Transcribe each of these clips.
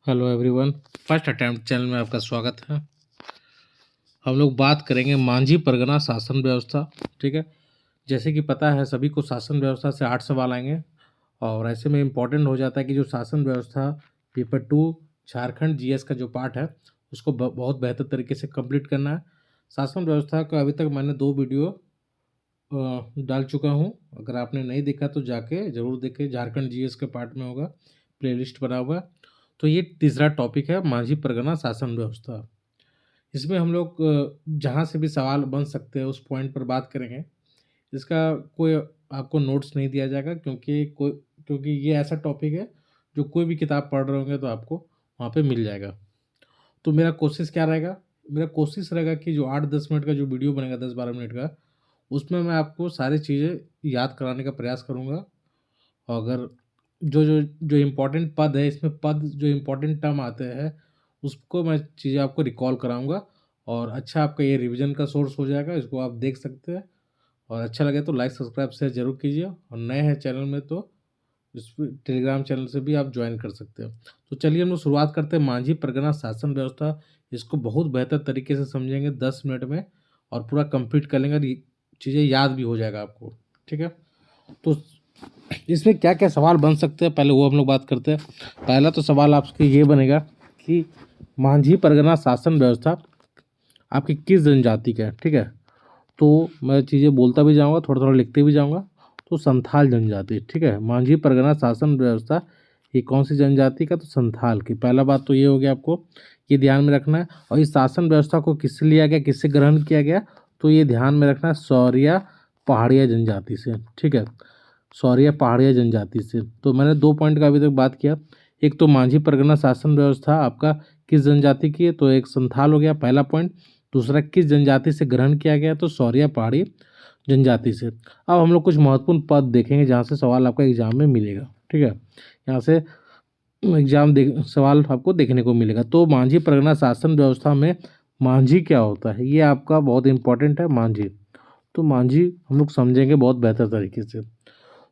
Hello everyone, first attempt channel में आपका स्वागत है। हम लोग बात करेंगे मांझी परगना शासन व्यवस्था। ठीक है, जैसे कि पता है सभी को शासन व्यवस्था से 8 सवाल आएंगे और ऐसे में इम्पोर्टेंट हो जाता है कि जो शासन व्यवस्था पेपर 2 झारखंड जीएस का जो पार्ट है उसको बहुत बेहतर तरीके से कंप्लीट करना है। शासन व्यवस्था का अभी तक मैंने 2 वीडियो डाल चुका हूँ। अगर आपने नहीं देखा तो जाके ज़रूर देखें, झारखंड जीएस के पार्ट में होगा, प्लेलिस्ट बना हुआ है। तो ये तीसरा टॉपिक है मांझी परगना शासन व्यवस्था। इसमें हम लोग जहाँ से भी सवाल बन सकते हैं उस पॉइंट पर बात करेंगे। इसका कोई आपको नोट्स नहीं दिया जाएगा क्योंकि ये ऐसा टॉपिक है जो कोई भी किताब पढ़ रहे होंगे तो आपको वहाँ पे मिल जाएगा। तो मेरा कोशिश क्या रहेगा, मेरा कोशिश रहेगा कि जो 8-10 मिनट का जो वीडियो बनेगा, 10-12 मिनट का, उसमें मैं आपको सारी चीज़ें याद कराने का प्रयास करूँगा। और अगर जो जो जो इम्पोर्टेंट पद है, इसमें पद जो इम्पोर्टेंट टर्म आते हैं उसको मैं चीज़ें आपको रिकॉल कराऊंगा और अच्छा आपका ये रिवीजन का सोर्स हो जाएगा। इसको आप देख सकते हैं और अच्छा लगे तो लाइक सब्सक्राइब शेयर जरूर कीजिए और नए हैं चैनल में तो इस टेलीग्राम चैनल से भी आप ज्वाइन कर सकते हैं। तो चलिए हम लोग शुरुआत करते हैं मांझी परगना शासन व्यवस्था। इसको बहुत बेहतर तरीके से समझेंगे 10 मिनट में और पूरा कंप्लीट कर लेंगे और ये चीज़ें याद भी हो जाएगा आपको। ठीक है, तो इसमें क्या क्या सवाल बन सकते हैं पहले वो हम लोग बात करते हैं। पहला तो सवाल आपके ये बनेगा कि मांझी परगना शासन व्यवस्था आपकी किस जनजाति का है। ठीक है, तो मैं चीज़ें बोलता भी जाऊंगा, थोड़ा थोड़ा लिखते भी जाऊंगा। तो संथाल जनजाति, ठीक है, मांझी परगना शासन व्यवस्था ये कौन सी जनजाति का, तो संथाल की। पहला बात तो ये हो गया, आपको ये ध्यान में रखना है। और इस शासन व्यवस्था को किससे लिया गया, किससे ग्रहण किया गया, तो ये ध्यान में रखना है सौरिया पहाड़िया जनजाति से। ठीक है, सौरिया पहाड़िया जनजाति से। तो मैंने 2 पॉइंट का अभी तक बात किया। एक तो मांझी परगना शासन व्यवस्था आपका किस जनजाति की है, तो एक संथाल हो गया पहला पॉइंट। दूसरा किस जनजाति से ग्रहण किया गया, तो सौरिया पहाड़ी जनजाति से। अब हम लोग कुछ महत्वपूर्ण पद देखेंगे जहाँ से सवाल आपका एग्जाम में मिलेगा। ठीक है, यहाँ से सवाल आपको देखने को मिलेगा। तो मांझी परगना शासन व्यवस्था में मांझी क्या होता है, ये आपका बहुत इंपॉर्टेंट है। मांझी, तो मांझी हम लोग समझेंगे बहुत बेहतर तरीके से।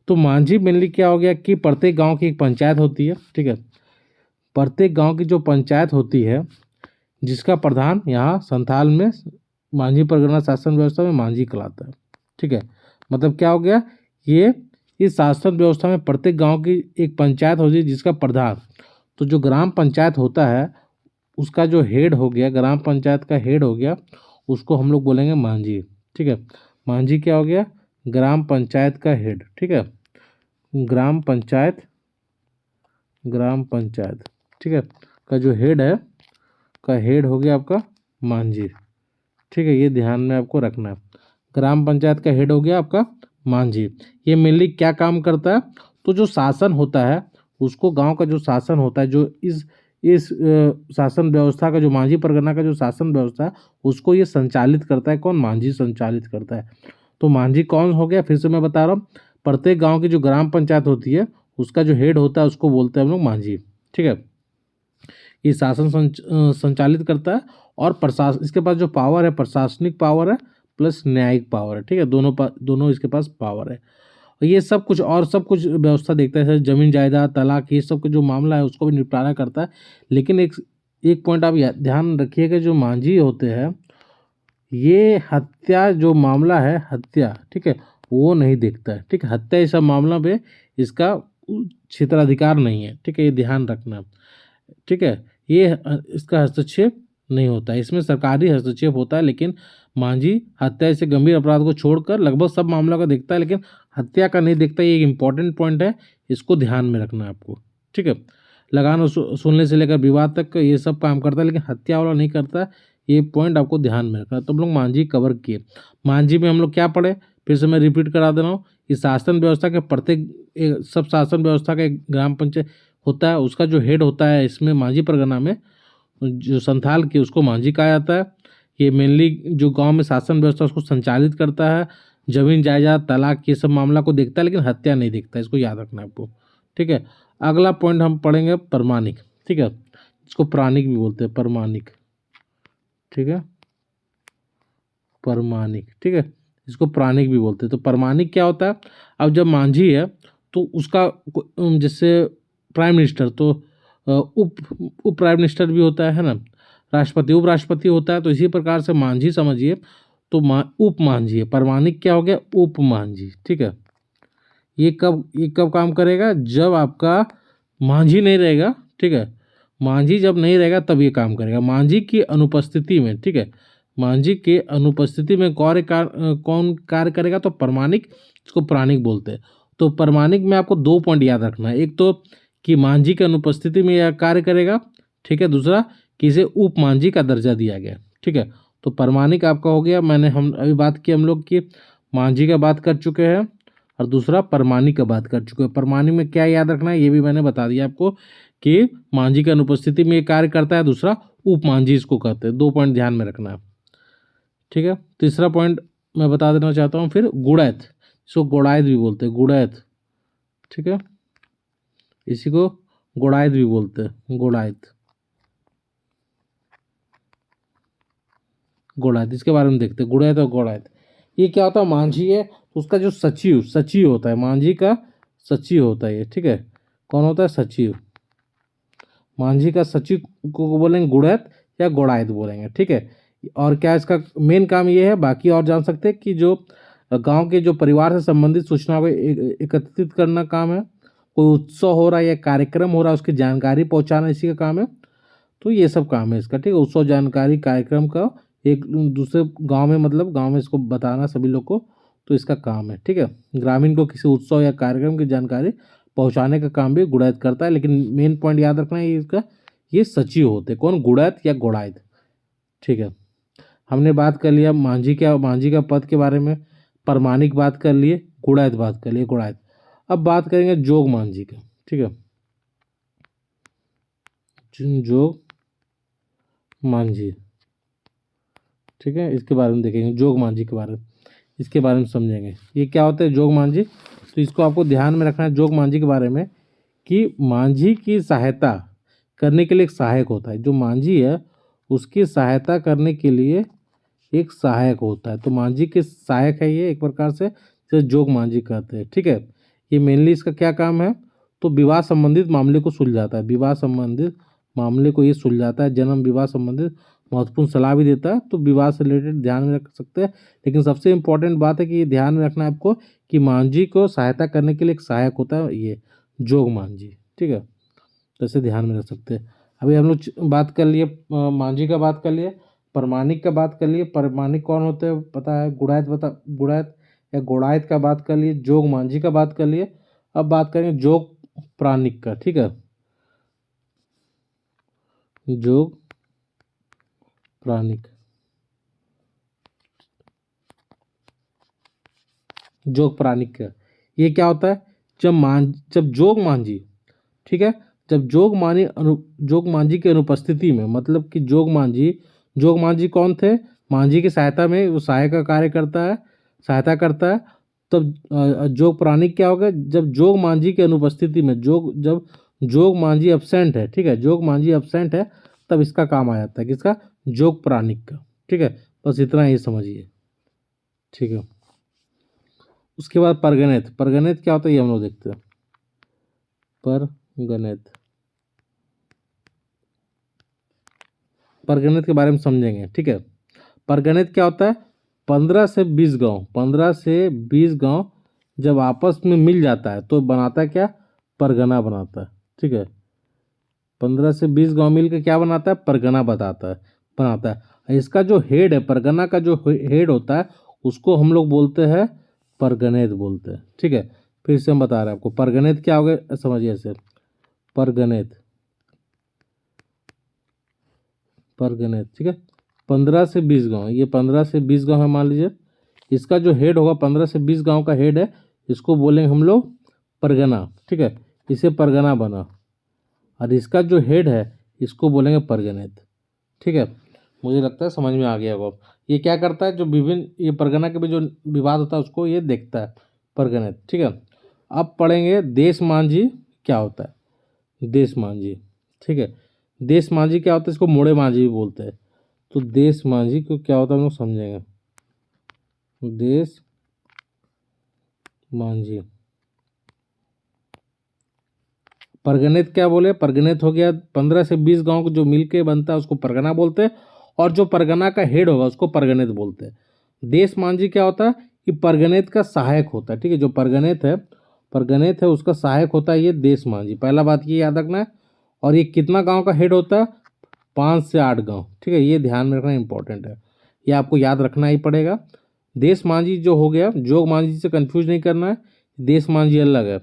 तो मांझी मेनली क्या हो गया कि प्रत्येक गांव की एक पंचायत होती है। ठीक है, प्रत्येक गांव की जो पंचायत होती है जिसका प्रधान यहाँ संथाल में मांझी परगना शासन व्यवस्था में मांझी कहलाता है। ठीक है, मतलब क्या हो गया, ये इस शासन व्यवस्था में प्रत्येक गांव की एक पंचायत होती है जिसका प्रधान, तो जो ग्राम पंचायत होता है उसका जो हेड हो गया, ग्राम पंचायत का हेड हो गया, उसको हम लोग बोलेंगे मांझी। ठीक है, मांझी क्या हो गया, ग्राम पंचायत का हेड। ठीक है, ग्राम पंचायत, ग्राम पंचायत, ठीक है, का जो हेड है, का हेड हो गया आपका मांझी। ठीक है, ये ध्यान में आपको रखना है। ग्राम पंचायत का हेड हो गया आपका मांझी। ये मेनली क्या काम करता है, तो जो शासन होता है उसको, गांव का जो शासन होता है, जो इस शासन व्यवस्था का, जो मांझी परगना का जो शासन व्यवस्था है उसको ये संचालित करता है। कौन, मांझी संचालित करता है। तो मांझी कौन हो गया, फिर से मैं बता रहा हूँ, प्रत्येक गांव की जो ग्राम पंचायत होती है उसका जो हेड होता है उसको बोलते हैं हम लोग मांझी। ठीक है, ये शासन संचालित करता है और प्रशासन, इसके पास जो पावर है प्रशासनिक पावर है प्लस न्यायिक पावर है। ठीक है, दोनों इसके पास पावर है। और ये सब कुछ और सब कुछ व्यवस्था देखता है, जैसे जमीन जायदाद तलाक, ये सब का जो मामला है उसको भी निपटारा करता है। लेकिन एक एक पॉइंट आप ध्यान रखिएगा, जो मांझी होते हैं ये हत्या जो मामला है, हत्या, ठीक है, वो नहीं देखता है। ठीक है, हत्या इस सब मामला पे इसका क्षेत्राधिकार नहीं है। ठीक है, ये ध्यान रखना। ठीक है, ये इसका हस्तक्षेप नहीं होता है, इसमें सरकारी हस्तक्षेप होता है। लेकिन मांझी हत्या जैसे गंभीर अपराध को छोड़कर लगभग सब मामलों का देखता है, लेकिन हत्या का नहीं देखता। ये एक इंपॉर्टेंट पॉइंट है, इसको ध्यान में रखना है आपको। ठीक है, लगान सुनने से लेकर विवाद तक ये सब काम करता है, लेकिन हत्या वाला नहीं करता है। ये पॉइंट आपको ध्यान में रखना है। तो हम लोग मांझी कवर किए। मांझी में हम लोग क्या पढ़े, फिर से मैं रिपीट करा दे रहा हूँ। इस शासन व्यवस्था के प्रत्येक सब शासन व्यवस्था का एक ग्राम पंचायत होता है, उसका जो हेड होता है इसमें मांझी परगना में जो संथाल की, उसको मांझी कहा जाता है। ये मेनली जो गांव में शासन व्यवस्था उसको संचालित करता है, जमीन जायदाद तलाक ये सब मामला को देखता है, लेकिन हत्या नहीं देखता। इसको याद रखना है आपको। ठीक है, अगला पॉइंट हम पढ़ेंगे परमानिक। ठीक है, इसको प्राणिक भी बोलते हैं, परमानिक। ठीक है, परमानिक, ठीक है, इसको प्राणिक भी बोलते हैं। तो परमानिक क्या होता है, अब जब मांझी है तो उसका जैसे प्राइम मिनिस्टर, तो उप उप प्राइम मिनिस्टर भी होता है ना, राष्ट्रपति उपराष्ट्रपति होता है। तो इसी प्रकार से मांझी समझिए तो उप मांझी है, परमाणिक क्या हो गया उप मांझी, ठीक है। ये कब काम करेगा, जब आपका मांझी नहीं रहेगा, ठीक है। मांझी जब नहीं रहेगा तब ये काम करेगा, मांझी की अनुपस्थिति में, ठीक है। मांझी के अनुपस्थिति में कौन कार्य करेगा, तो परमाणिक, इसको प्राणिक बोलते हैं। तो परमाणिक में आपको 2 पॉइंट याद रखना है, एक तो कि मांझी की अनुपस्थिति में यह कार्य करेगा, ठीक है। दूसरा कि इसे उप मांझी का दर्जा दिया गया, ठीक है। तो परमाणिक आपका हो गया, हम अभी बात की हम लोग की मांझी का बात कर चुके हैं, और दूसरा परमाणिक का बात कर चुके हैं। परमाणिक में क्या याद रखना है ये भी मैंने बता दिया आपको कि मांझी की अनुपस्थिति में ये कार्य करता है, दूसरा उप मांझी इसको कहते हैं। 2 पॉइंट ध्यान में रखना है, ठीक है। तीसरा पॉइंट मैं बता देना चाहता हूँ फिर, गुड़ैत, इसको गोड़ायत भी बोलते हैं, गुड़ैत, ठीक है। इसी को गोड़ायत भी बोलते हैं, गोड़ायत, गोड़ायत, इसके बारे में देखते हैं गुड़ैत और गोड़ायत। ये क्या होता है, मांझी है तो उसका जो सचिव सचिव होता है, मांझी का सचिव होता है ये, ठीक है। कौन होता है, सचिव। मांझी का सचिव को बोलेंगे गुड़ैत या गोड़ायत बोलेंगे, ठीक है। और क्या इसका मेन काम ये है, बाकी और जान सकते हैं कि जो गांव के जो परिवार से संबंधित सूचनाओं को एकत्रित करना काम है, कोई उत्सव हो रहा है या कार्यक्रम हो रहा है उसकी जानकारी पहुंचाना इसी का काम है। तो ये सब काम है इसका, ठीक है। उत्सव जानकारी कार्यक्रम का एक दूसरे गांव में, मतलब गांव में इसको बताना सभी लोग को, तो इसका काम है, ठीक है। ग्रामीण को किसी उत्सव या कार्यक्रम की जानकारी पहुंचाने का काम भी गुड़ैत करता है। लेकिन मेन पॉइंट याद रखना है इसका, ये सचिव होते हैं, कौन, गुड़ैत या गोड़ायत, ठीक है। हमने बात कर लिया मांझी का पद के बारे में, परमाणिक बात कर लिए, गुड़ैत बात कर लिए, गुड़ायत। अब बात करेंगे जोग मांझी का, ठीक है। जोग मांझी, ठीक है, इसके बारे में देखेंगे, जोग मांझी के बारे में, इसके बारे में समझेंगे ये क्या होता है जोग मांझी। तो इसको आपको ध्यान में रखना है जोग मांझी के बारे में, कि मांझी की सहायता करने के लिए एक सहायक होता है, जो मांझी है उसकी सहायता करने के लिए एक सहायक होता है। तो मांझी के सहायक है ये एक प्रकार से, जिसे जोग मांझी कहते हैं, ठीक है। ये मेनली इसका क्या काम है, तो विवाह संबंधित मामले को सुलझाता है, विवाह संबंधित मामले को ये सुलझाता है, जन्म विवाह संबंधित महत्वपूर्ण सलाह भी देता है। तो विवाह से रिलेटेड ध्यान में रख सकते हैं। लेकिन सबसे इंपॉर्टेंट बात है कि ये ध्यान में रखना है आपको कि मांझी को सहायता करने के लिए एक सहायक होता है ये जोग मांझी, ठीक है। तो इसे ध्यान में रख सकते हैं। अभी हम लोग बात कर लिए मांझी का, बात कर लिए परमाणिक का, बात कर लिए परमाणिक कौन होते हैं पता है, गुड़ैत या गोड़ायत का बात कर लिए, जोग मांझी का बात कर लिए। अब बात करेंगे जोग प्राणिक का, ठीक है। जोग प्राणिक, जोग प्राणिक का ये क्या होता है, जब जोग मांझी, ठीक है, जब जोग मांझी की अनुपस्थिति में, मतलब कि जोग मांझी कौन थे, मांझी की सहायता में वो सहायक का कार्य करता है, सहायता करता है। तब जोग प्राणिक क्या होगा, जब जोग मांझी की अनुपस्थिति में, जब जोग मांझी एब्सेंट है, ठीक है, जोग मांझी एब्सेंट है, तब इसका काम आ जाता है, किसका, जोग प्राणिक का, ठीक है। बस इतना ही समझिए, ठीक है। उसके बाद परगणित, परगणित क्या होता है ये हम लोग देखते हैं। परगणित, परगणित के बारे में समझेंगे, ठीक है। परगणित क्या होता है, 15 से 20 गांव जब आपस में मिल जाता है तो बनाता है क्या, परगना बनाता है, ठीक है। 15 से 20 गांव मिलकर क्या बनाता है, परगना बनाता है। इसका जो हेड है, परगना का जो हेड होता है उसको हम लोग बोलते हैं परगणित बोलते हैं, ठीक है। फिर से हम बता रहे हैं आपको परगणित क्या हो गया, समझिए ऐसे, परगणित, परगणित, ठीक है। 15 से 20 गांव, ये 15 से 20 गांव है मान लीजिए, इसका जो हेड होगा 15 से 20 गांव का हेड है, इसको बोलेंगे हम लोग परगना, ठीक है। इसे परगना बना, और इसका जो हेड है इसको बोलेंगे परगणित, ठीक है। मुझे लगता है समझ में आ गया होगा। ये क्या करता है, जो विभिन्न ये परगना के भी जो विवाद होता है उसको ये देखता है, परगणित, ठीक है। अब पढ़ेंगे देश मांझी क्या होता है, देश मांझी, ठीक है। देश मांझी क्या होता है, इसको मोड़े मांझी भी बोलते हैं। तो देश मांझी को क्या होता है हम लोग समझेंगे, देश मांझी, परगनित क्या बोले, परगनित हो गया 15 से 20 गांव को जो मिल के बनता है उसको परगना बोलते हैं, और जो परगना का हेड होगा उसको परगनित बोलते हैं। देश मांझी क्या होता है कि परगनित का सहायक होता है, ठीक है। जो परगनित है उसका सहायक होता है ये देश मांझी, पहला बात ये याद रखना है। और ये कितना गांव का हेड होता है, 5 से 8 गांव, ठीक है। ये ध्यान में रखना इंपॉर्टेंट है, ये आपको याद रखना ही पड़ेगा। देश मांझी जो हो गया, जोग मांझी से कंफ्यूज नहीं करना है, देश मांझी अलग है।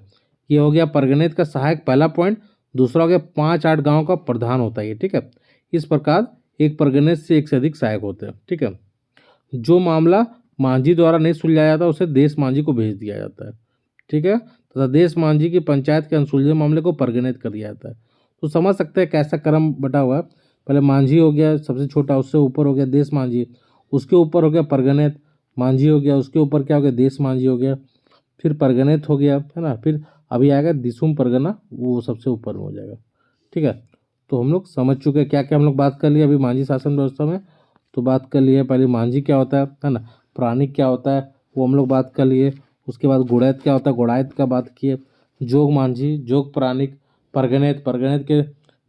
ये हो गया परगनित का सहायक, पहला पॉइंट। दूसरा हो गया 5-8 गांव का प्रधान होता है ये, ठीक है। इस प्रकार एक परगनित से एक से अधिक सहायक होते हैं, ठीक है। जो मामला मांझी द्वारा नहीं सुलझाया जाता उसे देश मांझी को भेज दिया जाता है, ठीक है। तथा देश मांझी की पंचायत के अनसुलझे मामले को परगनित कर दिया जाता है। तो समझ सकते हैं कैसा क्रम बटा हुआ है। पहले मांझी हो गया सबसे छोटा, उससे ऊपर हो गया देश मांझी, उसके ऊपर हो गया परगनित मांझी हो गया, उसके ऊपर क्या हो गया देश मांझी हो गया, फिर परगनित हो गया, है ना। फिर अभी आएगा दिसुम परगना, वो सबसे ऊपर में हो जाएगा, ठीक है। तो हम लोग समझ चुके हैं क्या क्या हम लोग बात कर लिए अभी मांझी शासन व्यवस्था में। तो बात कर लिए पहले मांझी क्या होता है ना, प्राणिक क्या होता है वो हम लोग बात कर लिए। उसके बाद गुड़ैत क्या होता है, गुड़ायत का बात किए। जोग मांझी, जोग प्राणिक, परगनित, परगनित के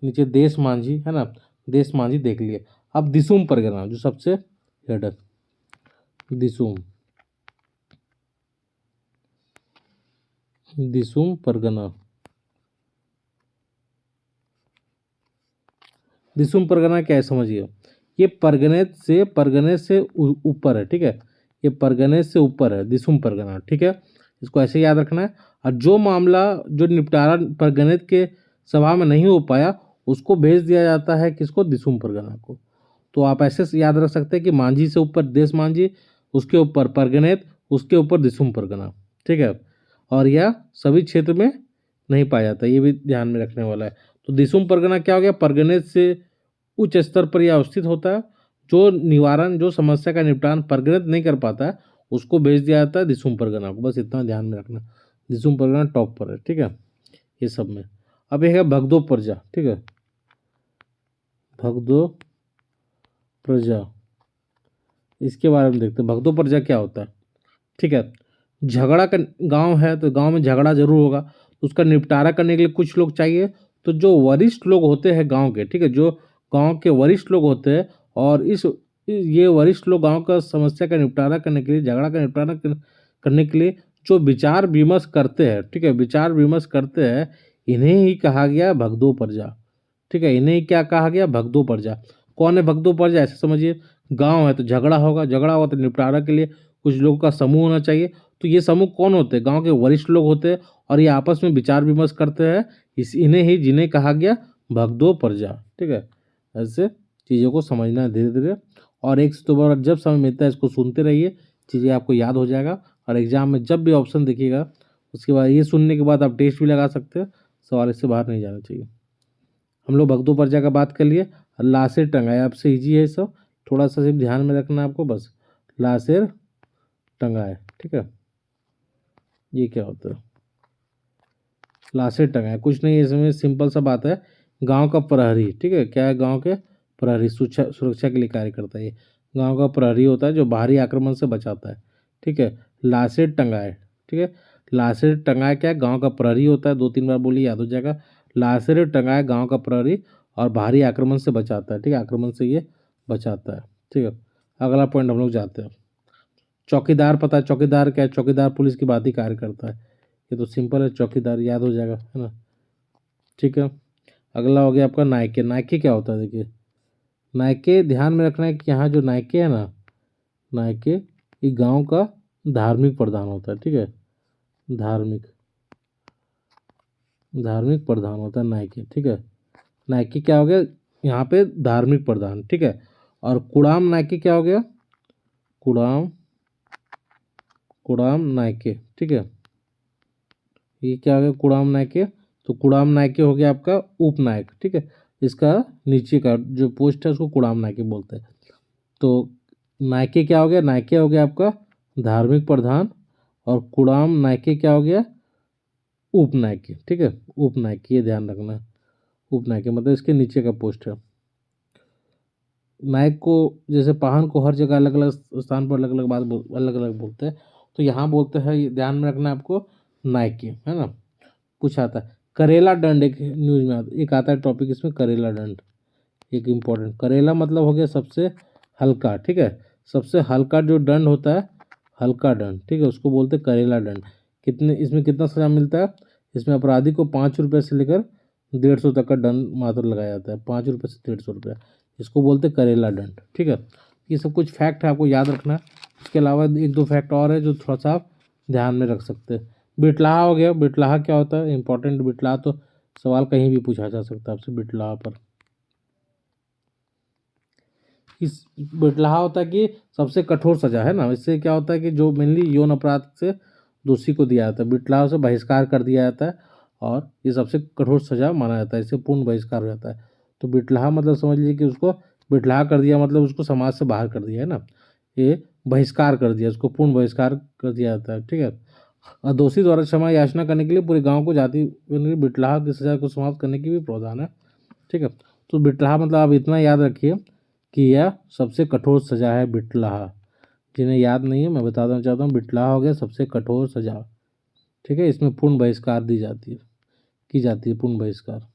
नीचे देश मांझी, है ना, देश मांझी देख लिए। अब दिसुम परगना जो सबसे हेड है, दिसुम दिसुम परगना। दिसुम परगना क्या है समझिए, ये परगने से ऊपर है, ठीक है। ये परगने से ऊपर है दिसुम परगना, ठीक है। इसको ऐसे याद रखना है। और जो मामला जो निपटारा परगनित के सभा में नहीं हो पाया उसको भेज दिया जाता है किसको, दिसुम परगना को। तो आप ऐसे से याद रख सकते हैं कि मांझी से ऊपर देश मांझी, उसके ऊपर परगनित, उसके ऊपर दिसुम परगना, ठीक है। और यह सभी क्षेत्र में नहीं पाया जाता, ये भी ध्यान में रखने वाला है। तो दिसुम परगना क्या हो गया, परगनित से उच्च स्तर पर यह अवस्थित होता है। जो निवारण, जो समस्या का निपटान परगनित नहीं कर पाता है उसको भेज दिया जाता है दिसुम परगना को, बस इतना ध्यान में रखना। दिसुम परगना टॉप पर है, ठीक है, ये सब में। अब एक है भगदो प्रजा, ठीक है, भगदो प्रजा, इसके बारे में देखते हैं भगदो प्रजा क्या होता है, ठीक है। झगड़ा का गांव है तो गांव में झगड़ा जरूर होगा, तो उसका निपटारा करने के लिए कुछ लोग चाहिए। तो जो वरिष्ठ लोग होते हैं गांव के, ठीक है, जो गांव के वरिष्ठ लोग होते हैं, और ये वरिष्ठ लोग गांव का समस्या का निपटारा करने के लिए, झगड़ा का निपटारा करने के लिए जो विचार विमर्श करते हैं, ठीक है, विचार विमर्श करते हैं, इन्हें ही कहा गया भगदो प्रजा, ठीक है। इन्हें क्या कहा गया, भगदो प्रजा। कौन है भगदो प्रजा, ऐसे समझिए, गांव है तो झगड़ा होगा, झगड़ा होगा तो निपटारा के लिए कुछ लोगों का समूह होना चाहिए। तो ये समूह कौन होते हैं, गांव के वरिष्ठ लोग होते हैं, और ये आपस में विचार विमर्श करते हैं, इन्हें ही जिन्हें कहा गया भगदो प्रजा, ठीक है। ऐसे चीज़ों को समझना है धीरे धीरे, और एक से दो बार जब समय मिलता है इसको सुनते रहिए, चीज़ें आपको याद हो जाएगा। और एग्जाम में जब भी ऑप्शन देखिएगा उसके बाद ये सुनने के बाद आप टेस्ट भी लगा सकते हैं, सवाल इससे बाहर नहीं जाना चाहिए। हम लोग भगदो प्रजा का बात कर लिए। लाशेर टंगाए, आपसे इजी है सब, थोड़ा सा सिर्फ ध्यान में रखना है आपको बस। लाशेर टंगाए, ठीक है, ये क्या होता है, लाशेर टंगाए कुछ नहीं है इसमें, सिंपल सा बात है। गांव का प्रहरी, ठीक है, क्या है, गांव के प्रहरी सुरक्षा के लिए कार्य करता है ये। गांव का प्रहरी होता है जो बाहरी आक्रमण से बचाता है, ठीक है। लाशेर टंगाए, ठीक है, लाशेर टंगाए क्या है, गांव का प्रहरी होता है, 2-3 बार बोलिए याद हो जाएगा। लाशेर टंगाए गांव का प्रहरी, और बाहरी आक्रमण से बचाता है, ठीक है, आक्रमण से ये बचाता है, ठीक है। अगला पॉइंट हम लोग जाते हैं। चौकीदार, पता है चौकीदार क्या है, चौकीदार पुलिस की बात ही कार्य करता है, ये तो सिंपल है, चौकीदार याद हो जाएगा, है ना, ठीक है। अगला हो गया आपका नायके। नायके क्या होता है, देखिए, नायके ध्यान में रखना है कि यहाँ जो नायके है ना, नायके ये गांव का धार्मिक प्रधान होता है, ठीक है, धार्मिक धार्मिक प्रधान होता है नायके, ठीक है। नायके क्या हो गया, यहाँ पे धार्मिक प्रधान, ठीक है। और कुड़ाम नायके क्या हो गया, कुड़ाम कुड़ाम नायके, ठीक है, ये क्या हो गया, कुड़ाम नायके। तो कुड़ाम नायके हो गया आपका उपनायक, ठीक है। इसका नीचे का जो पोस्ट है उसको कुड़ाम नायके बोलते हैं। तो नायके क्या हो गया, नायके हो गया आपका धार्मिक प्रधान, और कुड़ाम नायके क्या हो गया, उपनायके, ठीक है, उपनायके, ये ध्यान रखना है। उपनायके मतलब इसके नीचे का पोस्ट है। नायक को, जैसे पाहन को हर जगह अलग अलग स्थान पर अलग अलग अलग अलग बोलते हैं, तो यहाँ बोलते हैं, ये ध्यान में रखना है आपको, नायके, है ना। पूछा था करेला दंड एक न्यूज में एक आता है टॉपिक इसमें, करेला दंड एक इम्पोर्टेंट। करेला मतलब हो गया सबसे हल्का, ठीक है, सबसे हल्का जो दंड होता है, हल्का दंड, ठीक है, उसको बोलते हैं करेला दंड। कितने इसमें कितना सजा मिलता है? इसमें अपराधी को 5 रुपये से लेकर 150 तक का दंड मात्र लगाया जाता है, 5 रुपये से 150 रुपये। इसको बोलते हैं करेला दंड, ठीक है। ये सब कुछ फैक्ट है, आपको याद रखना है। इसके अलावा एक दो फैक्ट और है जो थोड़ा सा आप ध्यान में रख सकते हैं। बिटलाहा हो गया, बिटलाहा क्या होता है इंपॉर्टेंट। बिटलाहा तो सवाल कहीं भी पूछा जा सकता है आपसे बिटलाहा पर। इस बिटलाहा होता है कि सबसे कठोर सजा है ना, इससे क्या होता है कि जो मेनली यौन अपराध से दोषी को दिया जाता है, बिटलाहा से बहिष्कार कर दिया जाता है और ये सबसे कठोर सजा माना जाता है, इससे पूर्ण बहिष्कार हो जाता है। तो बिटलाहा मतलब समझ लीजिए कि उसको बिटलाहा कर दिया मतलब उसको समाज से बाहर कर दिया है ना, ये बहिष्कार कर दिया, उसको पूर्ण बहिष्कार कर दिया जाता है, ठीक है। और दोषी द्वारा क्षमा याचना करने के लिए पूरे गांव को जाति बिटलाहा की सजा को समाप्त करने की भी प्रावधान है, ठीक है। तो बिटलाहा मतलब आप इतना याद रखिए कि यह सबसे कठोर सजा है बिटलाहा। जिन्हें याद नहीं है मैं बता देना चाहता हूँ, बिटलाहा हो गया सबसे कठोर सजा, ठीक है। इसमें पूर्ण बहिष्कार दी जाती है, की जाती है पूर्ण बहिष्कार।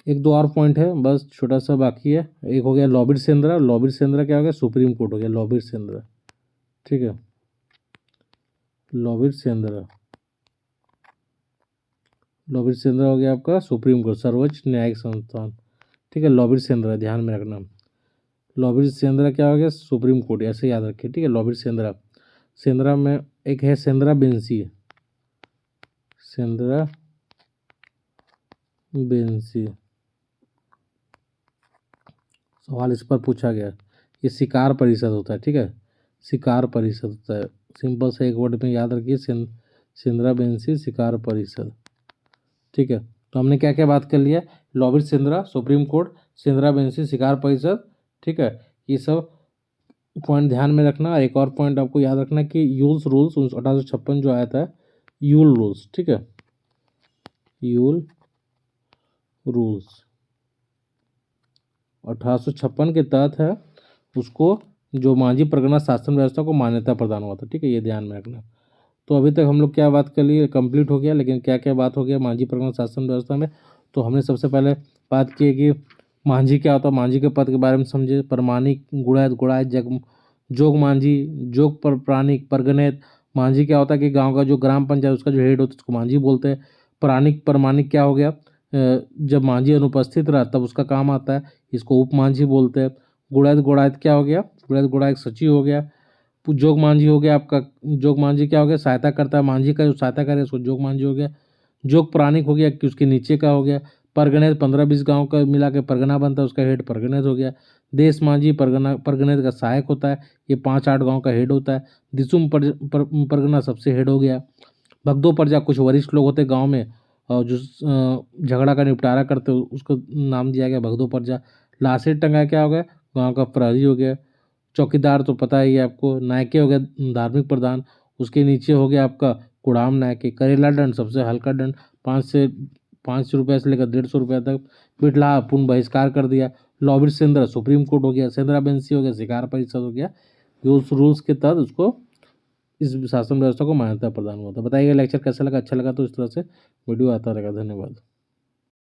एक दो और पॉइंट है बस छोटा सा बाकी है। एक हो गया लॉबिड सेंद्रा। लॉबिड सेंद्रा क्या हो गया? सुप्रीम कोर्ट हो गया लॉबिड सेंद्रा, ठीक है। लॉबिड सेंद्रा, लॉबिड सेंद्रा हो गया आपका सुप्रीम कोर्ट, सर्वोच्च न्यायिक संस्थान, ठीक है। लॉबिड सेंद्रा ध्यान में रखना। लॉबिड सेंद्रा क्या हो गया? सुप्रीम कोर्ट, ऐसे याद रखिए, ठीक है। लॉबिड सेंद्रा, सेंद्रा में एक है सेंद्रा बेंसी, सेंद्रा बेंसी, सवाल इस पर पूछा गया। ये शिकार परिषद होता है, ठीक है, शिकार परिषद होता है। सिंपल से एक वर्ड में याद रखिए, सेंद्रा बेंसी शिकार परिषद, ठीक है। तो हमने क्या क्या बात कर लिया? लॉबिड सेंद्रा, सुप्रीम कोर्ट, सेंद्रा बेंसी शिकार परिषद, ठीक है। ये सब पॉइंट ध्यान में रखना। एक और पॉइंट आपको याद रखना कि यूल्स रूल्स 1856 जो आया था, यूल रूल्स, ठीक है, यूल रूल्स 1856 के तहत है, उसको जो मांझी परगना शासन व्यवस्था को मान्यता प्रदान हुआ था, ठीक है, ये ध्यान में रखना। तो अभी तक हम लोग क्या बात कर लिए, कंप्लीट हो गया, लेकिन क्या क्या बात हो गया मांझी परगना शासन व्यवस्था में। तो हमने सबसे पहले बात की कि मांझी क्या होता है, मांझी के पद के बारे में समझे। परमाणिक, गुड़ैत, गुड़ायत, जग, जोग मांझी, जोग पर प्राणिक, परगनेत। मांझी क्या होता है कि गांव का जो ग्राम पंचायत उसका जो हेड होता है उसको मांझी बोलते हैं। प्राणिक, परमाणिक क्या हो गया? जब मांझी अनुपस्थित रहा तब उसका काम आता है, इसको उप मांझी बोलते हैं। गुड़ैत, गुड़ायत क्या हो गया? गुड़ैत गुड़ायत सचिव हो गया। जोग मांझी हो गया आपका, जोग मांझी क्या हो गया? सहायता करता है, मांझी का जो सहायता करे उसको जोग मांझी हो गया। जोग प्राणिक हो गया कि उसके नीचे का हो गया। परगनेत 15-20 गांव का मिला के परगना बनता है, उसका हेड परगनेत हो गया। देश मांझी परगना, परगनेत का सहायक होता है, ये 5-8 गांव का हेड होता है। दिसुम परगना सबसे हेड हो गया। भगदो प्रजा कुछ वरिष्ठ लोग होते गांव में और जो झगड़ा का निपटारा करते उसको नाम दिया गया भगदो प्रजा। लाशेर टंगा क्या हो गया? गांव का प्रहरी हो गया। चौकीदार तो पता ही है आपको। नायके हो गया धार्मिक प्रधान, उसके नीचे हो गया आपका कुड़ाम नायके। करेला दंड सबसे हल्का दंड, 5 रुपये से लेकर 150 रुपये तक। बिटलाहा पूर्ण बहिष्कार कर दिया। लॉबिड सेंद्रा सुप्रीम कोर्ट हो गया। सेंद्रा बेंसी हो गया शिकार परिषद हो गया। उस रूल्स के तहत उसको इस शासन व्यवस्था को मान्यता प्रदान हुआ था। बताइएगा लेक्चर कैसा लगा? अच्छा लगा तो इस तरह से वीडियो आता रहेगा। धन्यवाद।